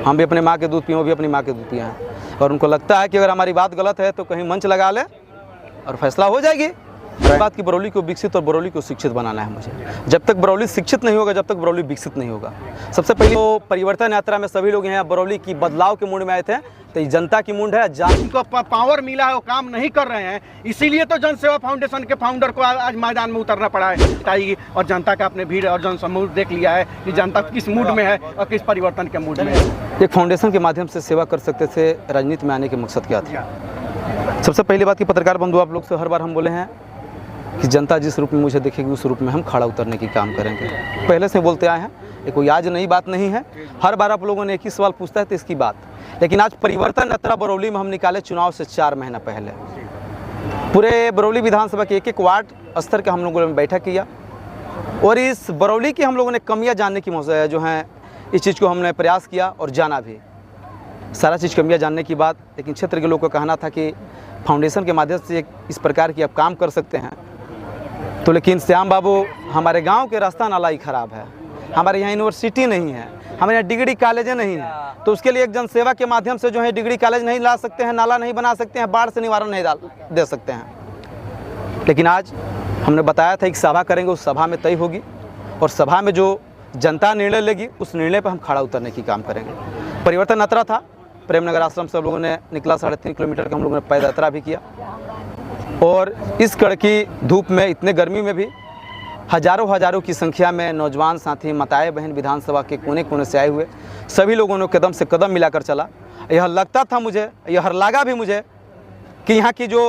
हम भी अपने माँ के दूध पिए, वो भी अपनी माँ के दूध पिए हैं। और उनको लगता है कि अगर हमारी बात गलत है तो कहीं मंच लगा ले और फैसला हो जाएगी। बात की बरौली को विकसित और बरौली को शिक्षित बनाना है मुझे। जब तक बरौली शिक्षित नहीं होगा, जब तक बरौली विकसित नहीं होगा। सबसे पहले तो परिवर्तन यात्रा में सभी लोग यहाँ बरौली की बदलाव के मूड में आए थे, तो ये जनता की मूड है। उनको पावर मिला है, वो काम नहीं कर रहे हैं, इसीलिए तो जन सेवा फाउंडेशन के फाउंडर को आज मैदान में उतरना पड़ा है। और जनता का अपने भीड़ और जन समूह देख लिया है कि जनता किस मूड में है और किस परिवर्तन के मूड में है। एक फाउंडेशन के माध्यम से सेवा कर सकते थे, राजनीति में आने के मकसद क्या था? सबसे पहली बात की पत्रकार बंधु आप लोग से हर बार हम बोले हैं कि जनता जिस रूप में मुझे देखेगी उस रूप में हम खड़ा उतरने की काम करेंगे। पहले से बोलते आए हैं, ये कोई आज नई बात नहीं है। हर बार आप लोगों ने एक ही सवाल पूछता है तो इसकी बात। लेकिन आज परिवर्तन यात्रा बरौली में हम निकाले चुनाव से 4 महीना पहले। पूरे बरौली विधानसभा के एक वार्ड स्तर के हम लोगों ने बैठक किया और इस बरौली की हम लोगों ने कमियां जानने की जो हैं इस चीज़ को हमने प्रयास किया और जाना भी। सारा चीज़ कमियां जानने की बाद लेकिन क्षेत्र के लोगों का कहना था कि फाउंडेशन के माध्यम से इस प्रकार की आप काम कर सकते हैं। तो लेकिन श्याम बाबू, हमारे गांव के रास्ता नाला ही ख़राब है, हमारे यहाँ यूनिवर्सिटी नहीं है, हमारे यहाँ डिग्री कॉलेजें नहीं है, तो उसके लिए एक जनसेवा के माध्यम से जो है डिग्री कॉलेज नहीं ला सकते हैं, नाला नहीं बना सकते हैं, बाढ़ से निवारण नहीं दे सकते हैं। लेकिन आज हमने बताया था एक सभा करेंगे, उस सभा में तय होगी और सभा में जो जनता निर्णय लेगी उस निर्णय पर हम खड़ा उतरने की काम करेंगे। परिवर्तन यात्रा था, प्रेमनगर आश्रम से हम लोगों ने निकला, 3.5 किलोमीटर का हम लोगों ने पैदल यात्रा भी किया। और इस कड़की धूप में, इतने गर्मी में भी हजारों की संख्या में नौजवान साथी, माताएं बहन विधानसभा के कोने कोने से आए हुए सभी लोगों ने कदम से कदम मिलाकर चला। यह लगता था मुझे, यह लगा भी मुझे कि यहाँ की जो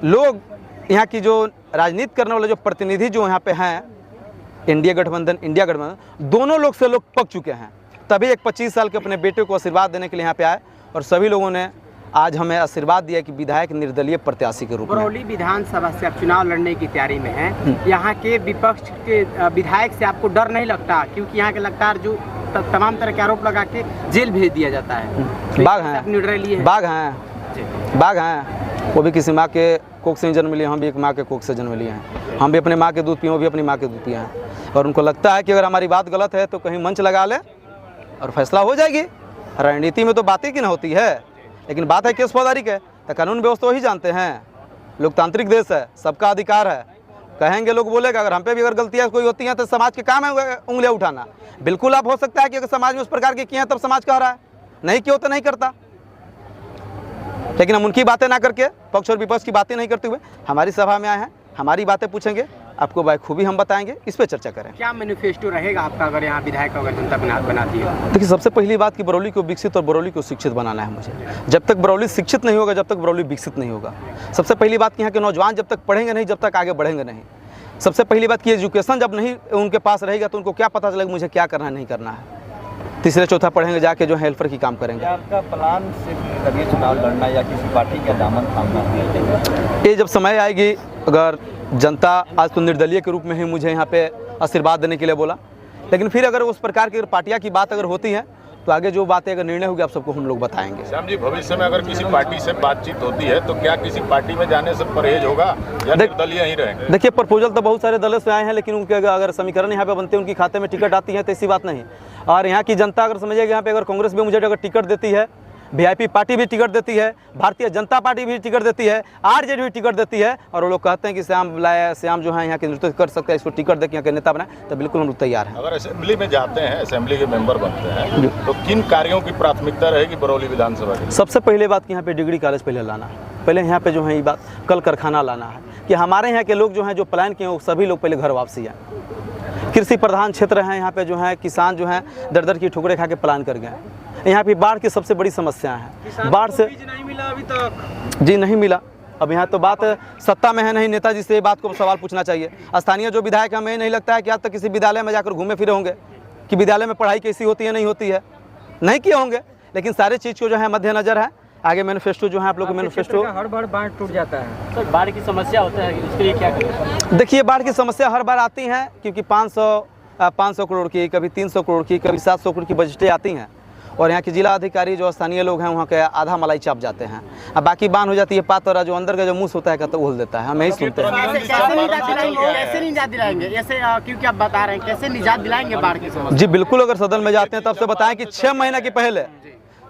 लोग, यहाँ की जो राजनीति करने वाले जो प्रतिनिधि जो यहाँ पे हैं, इंडिया गठबंधन दोनों लोग से लोग पक चुके हैं। तभी एक 25 साल के अपने बेटे को आशीर्वाद देने के लिए यहाँ पे आए और सभी लोगों ने आज हमें आशीर्वाद दिया कि विधायक निर्दलीय प्रत्याशी के रूप में। बरौली विधानसभा से आप चुनाव लड़ने की तैयारी में हैं, यहाँ के विपक्ष के विधायक से आपको डर नहीं लगता? क्योंकि यहाँ के लगातार जो तमाम तरह के आरोप लगा के जेल भेज दिया जाता है। बाघ हैं, बाघ हैं, वो भी किसी माँ के कोख से जन्म लिए, हम भी एक माँ के कोख से जन्म लिए हैं। हम भी अपने माँ के दूध पिए, वो भी अपनी माँ के दूध पिए हैं। और उनको लगता है कि अगर हमारी बात गलत है तो कहीं मंच लगा ले और फैसला हो जाएगी। राजनीति में तो बातें की न होती है, लेकिन बात है केस फौजदारी के, तो कानून व्यवस्था वही जानते हैं। लोकतांत्रिक देश है, सबका अधिकार है, कहेंगे लोग बोलेगा। अगर हम पे भी अगर गलतियाँ कोई होती हैं तो समाज के काम है उंगलियां उठाना। बिल्कुल आप हो सकता है कि अगर समाज में उस प्रकार की किए हैं तब समाज कह रहा है, नहीं किया तो नहीं करता। लेकिन हम उनकी बातें ना करके, पक्ष और विपक्ष की बातें नहीं करते हुए हमारी सभा में आए हैं, हमारी बातें पूछेंगे, आपको बाखूबी हम बताएंगे, इस पे चर्चा करें। क्या मैनिफेस्टो रहेगा आपका अगर यहाँ विधायक अगर जनता बनाती है? देखिए, सबसे पहली बात कि बरौली को विकसित और बरौली को शिक्षित बनाना है मुझे। जब तक बरौली शिक्षित नहीं होगा, जब तक बरौली विकसित नहीं होगा। सबसे पहली बात कि यहाँ के नौजवान जब तक पढ़ेंगे नहीं, जब तक आगे बढ़ेंगे नहीं। सबसे पहली बात कि एजुकेशन जब नहीं उनके पास रहेगा तो उनको क्या पता चलेगा मुझे क्या करना है, नहीं करना है। तीसरे चौथा पढ़ेंगे जाके जो हेल्पर की काम करेंगे। आपका प्लान सिर्फ कभी चुनाव लड़ना या किसी पार्टी का दामन थामना है? ये जब समय आएगी, अगर जनता आज तो निर्दलीय के रूप में ही मुझे यहाँ पे आशीर्वाद देने के लिए बोला, लेकिन फिर अगर उस प्रकार की पार्टियाँ की बात अगर होती है तो आगे जो बातें अगर निर्णय होगी आप सबको हम लोग बताएंगे। श्याम जी, भविष्य में अगर किसी पार्टी से बातचीत होती है तो क्या किसी पार्टी में जाने से परहेज होगा या निर्दलीय ही रहेंगे? देखिए, प्रपोजल तो बहुत सारे दलों से आए हैं, लेकिन उनके अगर समीकरण यहाँ पे बनते हैं, उनके खाते में टिकट आती है तो ऐसी बात नहीं। और यहाँ की जनता अगर समझेगी, यहाँ पे अगर कांग्रेस भी मुझे अगर टिकट देती है, वीआईपी पार्टी भी टिकट देती है, भारतीय जनता पार्टी भी टिकट देती है, आरजेडी भी टिकट देती है, और वो लोग कहते हैं कि श्याम जो है यहाँ के नेतृत्व कर सकते हैं, इसको टिकट दे के यहाँ के नेता बनाए, तो बिल्कुल हम लोग तैयार हैं। अगर असेंबली में जाते हैं, असेंबली के मेंबर बनते हैं, तो किन कार्यों की प्राथमिकता रहेगी बरौली विधानसभा की? सबसे पहले बात कि यहाँ पे डिग्री कॉलेज पहले लाना है। पहले यहाँ पे जो है ये बात कल कारखाना लाना है कि हमारे यहाँ के लोग जो हैं जो पलायन किए वो सभी लोग पहले घर वापसी आए। कृषि प्रधान क्षेत्र है, यहाँ पे जो है किसान जो है दर की ठोकरें खा के पलायन कर गए। यहाँ पे बाढ़ की सबसे बड़ी समस्या है, बाढ़ से नहीं मिला अभी तक। जी नहीं मिला। अब यहाँ तो बात सत्ता में है नहीं, नेताजी से ये बात को सवाल पूछना चाहिए। स्थानीय जो विधायक हमें नहीं लगता है कि आज तक किसी विद्यालय में जाकर घूमे फिरे होंगे कि विद्यालय में पढ़ाई कैसी होती है, नहीं होती है, नहीं किए होंगे। लेकिन सारे चीज़ को जो है मद्देनजर है। आगे मैनिफेस्टो जो है आप लोग का मैनिफेस्टो, हर बार बाढ़ टूट जाता है सर, बाढ़ की समस्या होता है, उसके लिए क्या करें? देखिए, बाढ़ की समस्या हर बार आती है क्योंकि 500 करोड़ की, कभी 300 करोड़ की, कभी 700 करोड़ की बजटें आती हैं। और यहाँ के जिला अधिकारी जो स्थानीय लोग हैं वहाँ के आधा मलाई चाप जाते हैं। अब बाकी बांध हो जाती है पात और जो अंदर का जो मूस होता है कहते उल देता है, हम यही सुनते हैं। कैसे निजात दिलाएंगे ऐसे, क्योंकि आप बता रहे हैं कैसे निजात दिलाएंगे बाढ़ की समस्या? जी बिल्कुल, अगर सदन में जाते हैं तब से बताएं कि 6 महीने के पहले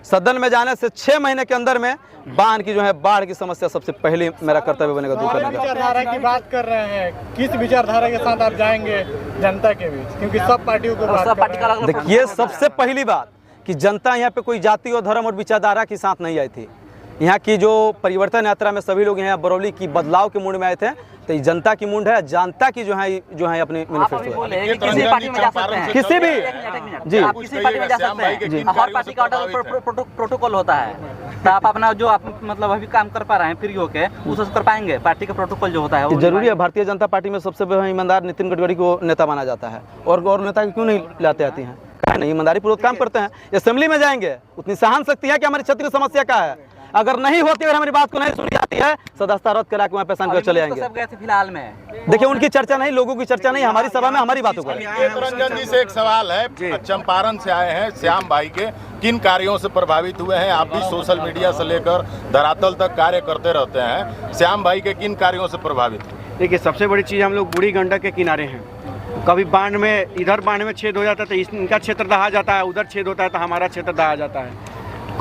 सदन में जाने से 6 महीने के अंदर में बाढ़ की जो है बाढ़ की समस्या सबसे पहले मेरा कर्तव्य बनेगा दूर करने का। विचारधारा की बात कर रहे हैं, किस विचारधारा के साथ आप जाएंगे जनता के बीच, क्योंकि सब पार्टियों को बात कर रहे हैं। देखिए सबसे पहली बात कि जनता यहाँ पे कोई जाति और धर्म और विचारधारा के साथ नहीं आई थी। यहाँ की जो परिवर्तन यात्रा में सभी लोग यहाँ बरौली की बदलाव के मूड में आए थे, तो ये जनता की मूड है, जनता की जो है अपनी मैनिफेस्टो है। किसी पार्टी में जा सकते हैं, किसी भी जी, आप किसी पार्टी में जा सकते हैं, हर पार्टी का प्रोटोकॉल होता है, तो आप अपना जो आप मतलब अभी काम कर पा रहे हैं फ्री होके उसे कर पाएंगे। पार्टी का प्रोटोकॉल जो होता है जरूरी है। भारतीय जनता पार्टी में सबसे ईमानदार नितिन गडकरी को नेता माना जाता है, और नेता क्यों नहीं लाते आती हैं? नहीं, ईमानदारी पूर्वक काम करते हैं। असेंबली में जाएंगे, उतनी सहन शक्ति है कि हमारी क्षेत्रीय समस्या क्या है, अगर नहीं होती, अगर हमारी बात को नहीं सुनी जाती है, सदस्यता रद्द करा के वहाँ पेशान कर चले आएंगे। सब गए थे फिलहाल में, देखिए उनकी चर्चा नहीं, लोगों की चर्चा नहीं, हमारी सभा में हमारी बातों को। रंजन जी से एक सवाल है, चंपारण से आए हैं श्याम भाई के, किन कार्यों से प्रभावित हुए हैं? आप भी सोशल मीडिया से लेकर धरातल तक कार्य करते रहते हैं, श्याम भाई के किन कार्यों से प्रभावित हुए? देखिए सबसे बड़ी चीज़, हम लोग बूढ़ी गंडक के किनारे हैं। कभी बांध में, इधर बांध में छेद हो जाता है तो इनका क्षेत्र दहा जाता है, उधर छेद होता है तो हमारा क्षेत्र दहा जाता है।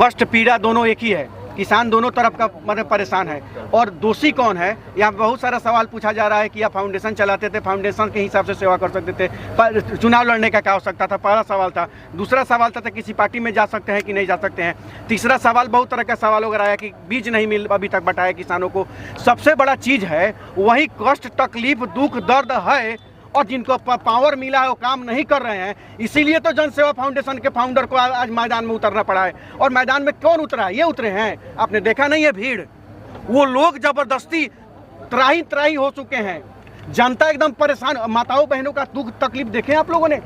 कष्ट पीड़ा दोनों एक ही है, किसान दोनों तरफ का मतलब परेशान है। और दोषी कौन है? यहाँ बहुत सारा सवाल पूछा जा रहा है कि आप फाउंडेशन चलाते थे, फाउंडेशन के हिसाब से सेवा कर सकते थे, चुनाव लड़ने का क्या हो सकता था, पहला सवाल था। दूसरा सवाल था किसी पार्टी में जा सकते हैं कि नहीं जा सकते हैं। तीसरा सवाल बहुत तरह का सवाल वगैरह आया कि बीज नहीं मिल अभी तक बटाया किसानों को। सबसे बड़ा चीज़ है वही कष्ट, तकलीफ, दुख, दर्द है, और जिनको पावर मिला है वो काम नहीं कर रहे हैं। इसीलिए तो जन सेवा फाउंडेशन के फाउंडर को आज मैदान में उतरना पड़ा है। और मैदान में कौन उतरा है? ये उतरे हैं, आपने देखा नहीं है भीड़, वो लोग जबरदस्ती त्राही त्राही हो चुके हैं। जनता एकदम परेशान, माताओं बहनों का दुख तकलीफ देखे आप लोगों ने।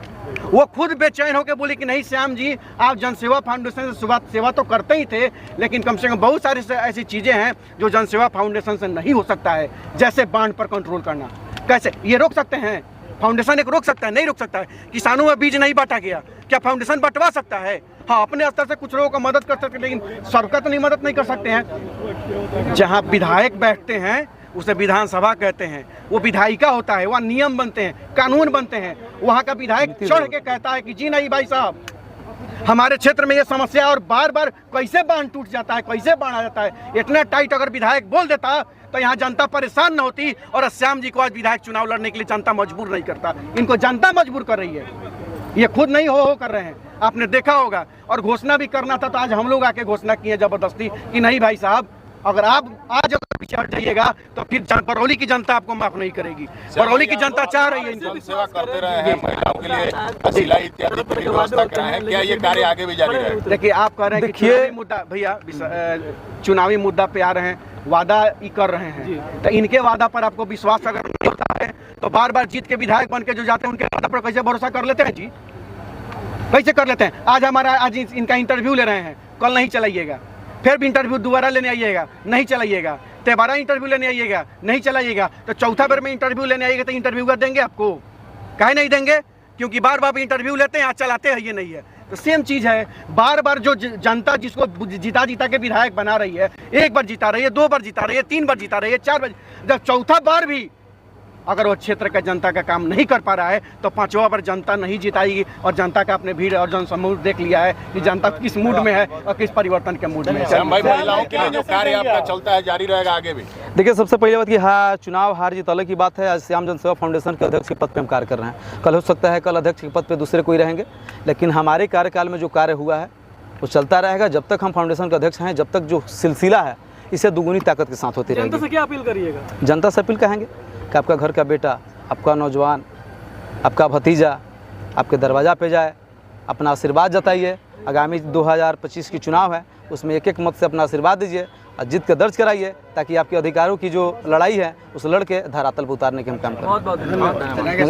वो खुद बेचैन होकर बोली कि नहीं श्याम जी, आप जन सेवा फाउंडेशन से सेवा तो करते ही थे, लेकिन कम से कम बहुत सारी ऐसी चीज़ें हैं जो जन सेवा फाउंडेशन से नहीं हो सकता है, जैसे बाढ़ पर कंट्रोल करना। कैसे ये रोक सकते हैं? फाउंडेशन एक रोक सकता है? नहीं रोक सकता है। किसानों में बीज नहीं बांटा गया, क्या फाउंडेशन बंटवा सकता है? हाँ, अपने स्तर से कुछ लोगों को मदद कर सकते हैं, लेकिन सबका तो नहीं मदद नहीं कर सकते हैं। जहाँ विधायक बैठते हैं उसे विधानसभा कहते हैं, वो विधायिका होता है, वहाँ नियम बनते हैं, कानून बनते हैं। वहाँ का विधायक चढ़ के कहता है कि जी नहीं भाई साहब, हमारे क्षेत्र में ये समस्या, और बार बार कैसे बांध टूट जाता है, कैसे बांध आ जाता है। इतना टाइट अगर विधायक बोल देता तो यहाँ जनता परेशान न होती, और श्याम जी को आज विधायक चुनाव लड़ने के लिए जनता मजबूर नहीं करता। इनको जनता मजबूर कर रही है, ये खुद नहीं हो कर रहे हैं, आपने देखा होगा। और घोषणा भी करना था तो आज हम लोग आके घोषणा किए जबरदस्ती कि नहीं भाई साहब, अगर आप आज अगर पीछे हट जाइएगा तो फिर बरौली की जनता आपको माफ नहीं करेगी। बरौली की जनता चाह रही है। जन सेवा करते रहे हैं, महिलाओं के लिए सिलाई इत्यादि की व्यवस्था कराए हैं, क्या ये कार्य आगे भी जारी रहेगा? देखिए आप कह रहे हैं कि चुनावी मुद्दा, भैया चुनावी मुद्दा पे आ रहे हैं, वादा ही कर रहे हैं, तो इनके वादा पर आपको विश्वास अगर नहीं होता है तो बार बार जीत के विधायक बन के जो जाते हैं उनके वादा पर कैसे भरोसा कर लेते हैं जी? कैसे कर लेते हैं? आज इनका इंटरव्यू ले रहे हैं, कल नहीं चलाइएगा, फिर भी इंटरव्यू दोबारा लेने आइएगा, नहीं चलाइएगा, दोबारा इंटरव्यू लेने आइएगा, नहीं चलाइएगा, तो चौथा बार में इंटरव्यू लेने आइएगा तो इंटरव्यू कर देंगे आपको? काहे नहीं देंगे? क्योंकि बार बार इंटरव्यू लेते हैं, आज चलाते हैं ये नहीं है। तो सेम चीज़ है, बार बार जो जनता जिसको जिता के विधायक बना रही है, एक बार जिता रही है, 2 बार जिता रही है, 3 बार जिता रही है, 4 बार, जब चौथा बार भी अगर वो क्षेत्र का जनता का काम नहीं कर पा रहा है तो 5वां बार जनता नहीं जिताएगी। और जनता का अपने भीड़ और जनसमूह देख लिया है कि जनता किस मूड में है और किस परिवर्तन के मूड में है। श्याम भाई, महिलाओं के लिए जो कार्य आपका चलता है जारी रहेगा आगे भी? देखिए सबसे पहले बात कि हाँ, चुनाव हार जीत अलग की बात है। आज श्याम जन सेवा फाउंडेशन के अध्यक्ष के पद पर हम कार्य कर रहे हैं, कल हो सकता है कल अध्यक्ष के पद पर दूसरे कोई रहेंगे, लेकिन हमारे कार्यकाल में जो कार्य हुआ है वो चलता रहेगा। जब तक हम फाउंडेशन के अध्यक्ष हैं, जब तक जो सिलसिला है इसे दुगुनी ताकत के साथ होती रहेगी। जनता से क्या अपील करिएगा? जनता से अपील कहेंगे कि आपका घर का बेटा, आपका नौजवान, आपका भतीजा आपके दरवाज़ा पे जाए, अपना आशीर्वाद जताइए। आगामी 2025 की चुनाव है, उसमें एक एक मत से अपना आशीर्वाद दीजिए और जीत के दर्ज कराइए, ताकि आपके अधिकारों की जो लड़ाई है उस लड़ के धरातल पर उतारने के हम काम करें। बहुत बहुत धन्यवाद।